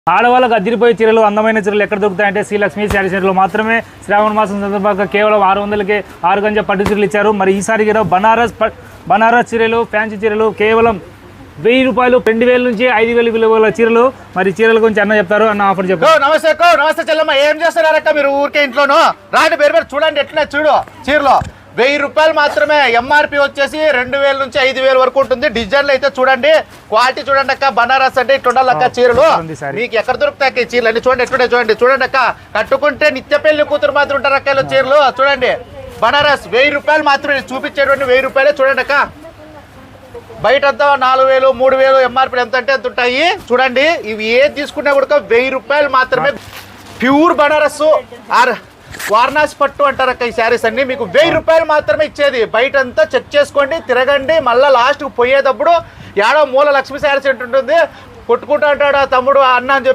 ఆడవాళ్ళకు అదిరిపోయే చీరలు అందమైన చీరలు ఎక్కడ దొరుకుతాయంటే శ్రీలక్ష్మి శారీ సెంటర్లో మాత్రమే. శ్రావణ మాసం సందర్భంగా కేవలం 600కే 6 గంజ పట్టు చీరలు ఇచ్చారు. మరి ఈసారి కూడా బనారస్ చీరలు ఫ్యాన్సీ చీరలు కేవలం 1000 రూపాయలు 2000 నుంచి 5000 విలువల చీరలు. మరి చీరల గురించి అన్న చెప్తారు. అన్న ఆఫర్ చెప్తారు. నమస్తే చెల్లమ్మ, ఏం చేస్తున్నారక్క మీరు ఊరికే ఇంట్లోను? రాండి పేరు చూడండి ఎట్లా చూడు. చీరలో 1000 రూపాయలు మాత్రమే. ఎంఆర్పి వచ్చేసి 2000 నుంచి 5000 వరకు ఉంటుంది. డిజైన్లు అయితే చూడండి, క్వాలిటీ చూడండి అక్క. బనారస్ అంటే ఇట్లా ఉండాలక్క చీరలు. మీకు ఎక్కడ దొరుకుతాయి చీరలు అన్ని చూడండి ఎట్లుంటే చూడండి అక్క. కట్టుకుంటే నిత్య పెళ్లి కూతురు మాత్రం ఉంటారు అక్క చీరలు. చూడండి బనారస్ 1000 రూపాయలు మాత్రమే. చూపించేటువంటి 1000 రూపాయలే. చూడండి అక్క, బయట అంతా 4000 3000 ఎంఆర్పి ఎంత అంటే ఎంత ఉంటాయి. చూడండి ఇవి ఏది తీసుకున్నా కూడా 1000 రూపాయలు మాత్రమే. ప్యూర్ బనారస్ ఆర్ వారణాసి పట్టు అంటారు అక్క ఈ శారీస్ అన్ని. మీకు 1000 రూపాయలు మాత్రమే ఇచ్చేది. బయట అంతా చెక్ చేసుకోండి, తిరగండి. మళ్ళీ లాస్ట్కి పోయేటప్పుడు ఏడో మూల లక్ష్మీ శారీస్ ఉంటుంది, కొట్టుకుంటూ అంటాడు ఆ తమ్ముడు అన్న అని